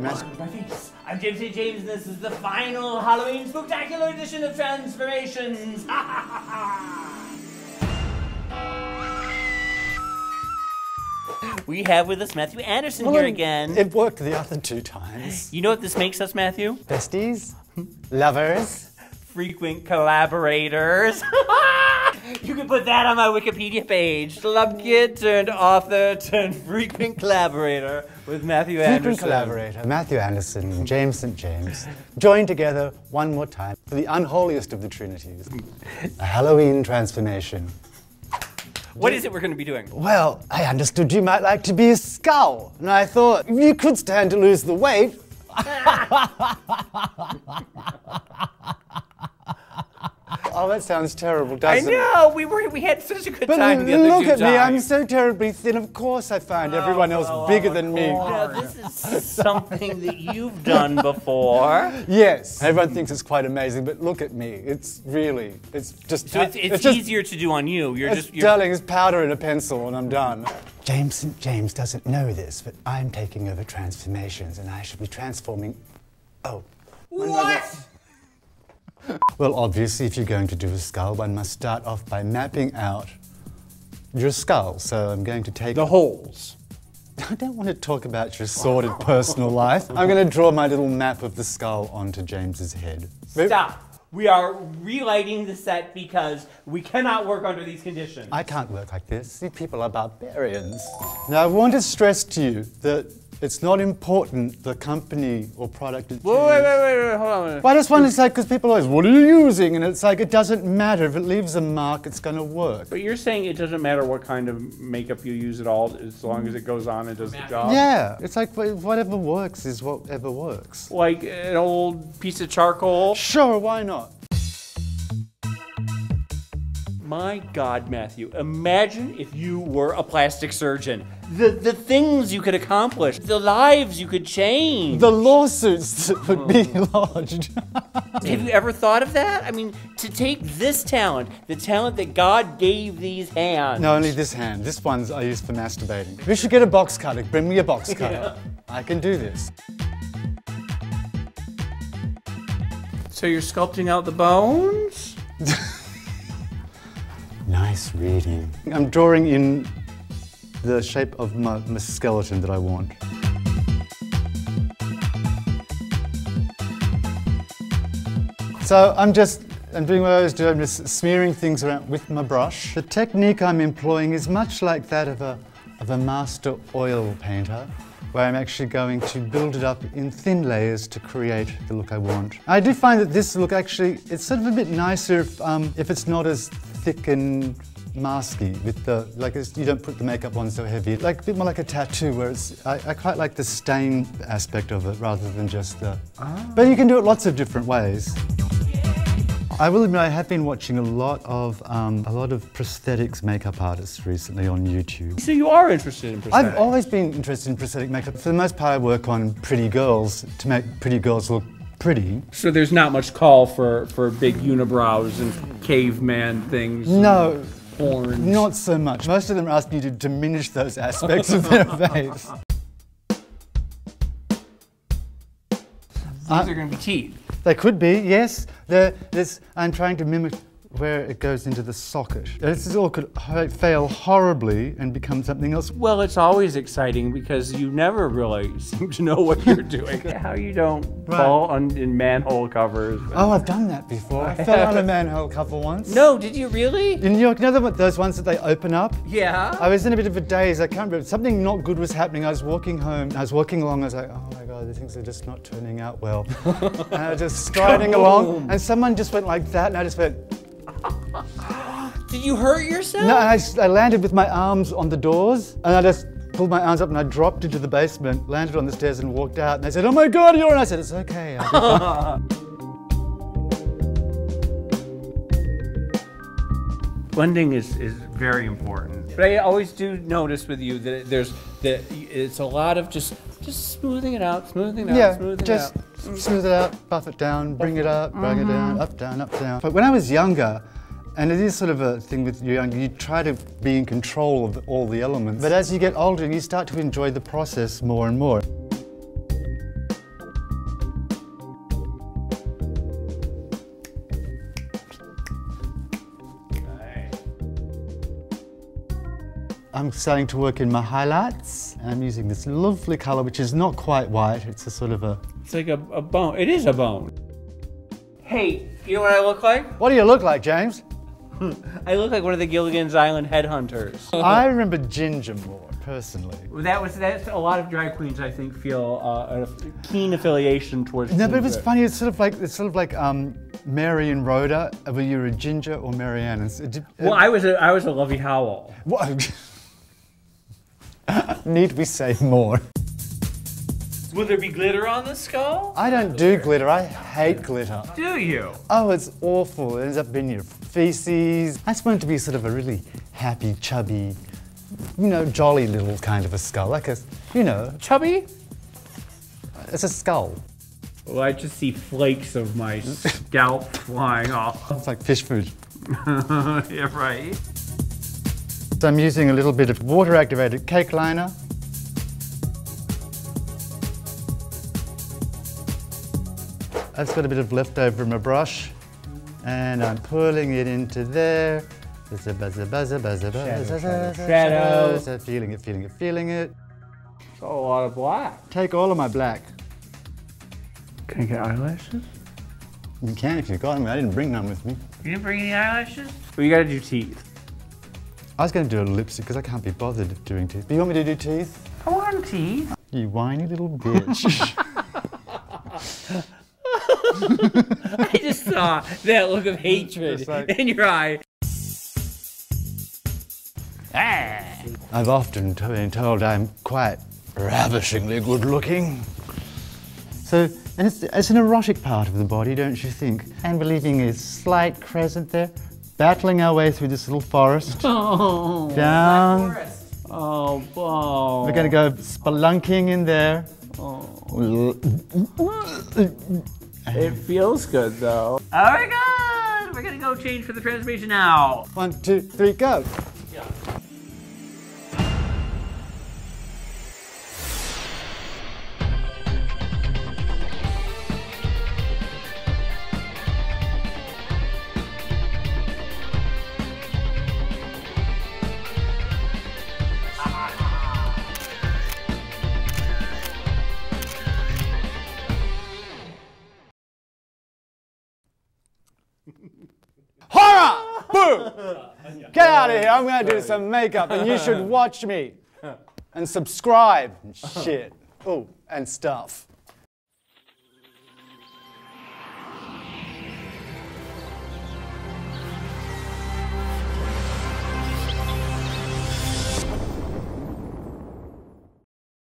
Welcome to my face. I'm James St. James, and this is the final Halloween Spooktacular edition of Transformations. We have with us Matthew Anderson here again. It worked the other 2 times. You know what this makes us, Matthew? Besties? Lovers? Frequent collaborators. You can put that on my Wikipedia page. Club kid turned author turned frequent collaborator with Matthew Anderson. Frequent collaborator, Matthew Anderson and James St. James, joined together one more time for the unholiest of the Trinities, a Halloween transformation. What is it we're going to be doing? Well, I understood you might like to be a skull, and I thought, if you could stand to lose the weight... Oh, that sounds terrible, doesn't it? I know! We had such a good time the other 2 times. Look at me, I'm so terribly thin. Of course I find everyone else bigger than me. Now, this is something that you've done before. Yes, everyone thinks it's quite amazing, but look at me. It's really, it's just... So it's easier to do on you. Darling, it's powder and a pencil and I'm done. James St. James doesn't know this, but I'm taking over transformations and I should be transforming... Oh. What? Well, obviously, if you're going to do a skull, one must start off by mapping out your skull. So I'm going to take... The holes. I don't want to talk about your sordid personal life. I'm going to draw my little map of the skull onto James's head. Stop. We are relighting the set because we cannot work under these conditions. I can't work like this. See, people are barbarians. Now, I want to stress to you that it's not important the company or product is Wait, hold on a minute. Well, I just want to say, because people always, what are you using? And it's like, it doesn't matter. If it leaves a mark, it's going to work. But you're saying it doesn't matter what kind of makeup you use at all, as long as it goes on and does the job? Yeah, it's like whatever works is whatever works. Like an old piece of charcoal? Sure, why not? My God, Matthew, imagine if you were a plastic surgeon. The things you could accomplish, the lives you could change. The lawsuits that would be lodged. Have you ever thought of that? I mean, to take this talent, the talent that God gave these hands. No, only this hand. This one's I use for masturbating. We should get a box cutter. Bring me a box cutter. I can do this. So you're sculpting out the bones? Nice reading. I'm drawing in the shape of my skeleton that I want. So I'm doing what I always do, I'm just smearing things around with my brush. The technique I'm employing is much like that of a master oil painter, where I'm actually going to build it up in thin layers to create the look I want. I do find that this look actually, it's sort of a bit nicer if it's not as thick and masky with you don't put the makeup on so heavy. Like a bit more like a tattoo where I quite like the stain aspect of it rather than just the... But you can do it lots of different ways. I will admit I have been watching a lot of prosthetics makeup artists recently on YouTube. So you are interested in prosthetics? I've always been interested in prosthetic makeup. For the most part I work on pretty girls to make pretty girls look pretty. So there's not much call for big unibrows and caveman things? No. Horns? Not so much. Most of them are asking you to diminish those aspects of their face. These are going to be teeth. They could be, yes. I'm trying to mimic where it goes into the socket. This all could fail horribly and become something else. Well, it's always exciting because you never really seem to know what you're doing. How you don't fall in manhole covers. Oh, I've done that before. I fell on a manhole cover once. No, did you really? In New York, you know those ones that they open up? Yeah. I was in a bit of a daze, I can't remember. Something not good was happening. I was walking home, I was walking along, I was like, oh my God, the things are just not turning out well. And I was just striding along, and someone just went like that, and I just went... Did you hurt yourself? No, I landed with my arms on the doors, and I just pulled my arms up and I dropped into the basement, landed on the stairs and walked out. And they said, oh my God, you're... And I said, it's okay. Blending is very important. But I always do notice with you that it's a lot of just smoothing it out, smoothing it out, smoothing it out. Smooth it out, buff it down, bring it up, bring it down, up, down, up, down. But when I was younger, and it is sort of a thing with you young, you try to be in control of all the elements. But as you get older, you start to enjoy the process more and more. I'm starting to work in my highlights. And I'm using this lovely colour, which is not quite white. It's a sort of a... It's like a bone. It is a bone. Hey, you know what I look like? What do you look like, James? I look like one of the Gilligan's Island headhunters. I remember Ginger more, personally. That's a lot of drag queens, I think, feel a keen affiliation towards. No, but it was funny. It's sort of like Mary and Rhoda. Whether you're a Ginger or Marianne. Well, I was a Lovey Howell. What? Need we say more? Will there be glitter on the skull? I don't do glitter. I hate glitter. Do you? Oh, it's awful. It ends up in your feces. I just want it to be sort of a really happy, chubby, you know, jolly little kind of a skull. Like a, you know. Chubby? It's a skull. Well, I just see flakes of my scalp flying off. It's like fish food. Yeah, right. So I'm using a little bit of water-activated cake liner. I've got a bit of leftover in my brush, and I'm pulling it into there. Buzzer, buzzer, buzzer, buzzer, buzzer, shadow. Feeling it, feeling it, feeling it. It's a lot of black. Take all of my black. Can I get eyelashes? You can if you've got them. I didn't bring none with me. You didn't bring any eyelashes? Well, you gotta do teeth. I was going to do a lipstick because I can't be bothered doing teeth. But you want me to do teeth? I want teeth. You whiny little bitch. I just saw that look of hatred in your eye. I've often been told I'm quite ravishingly good looking. So, and it's an erotic part of the body, don't you think? And we're leaving a slight crescent there, battling our way through this little forest. Oh, down. Oh, oh. We're going to go spelunking in there. Oh. It feels good, though. Oh my God! We're gonna go change for the transformation now. 1, 2, 3, go. Yeah. Horror! Boo! Get out of here. I'm going to do some makeup and you should watch me. And subscribe and shit. Oh, and stuff.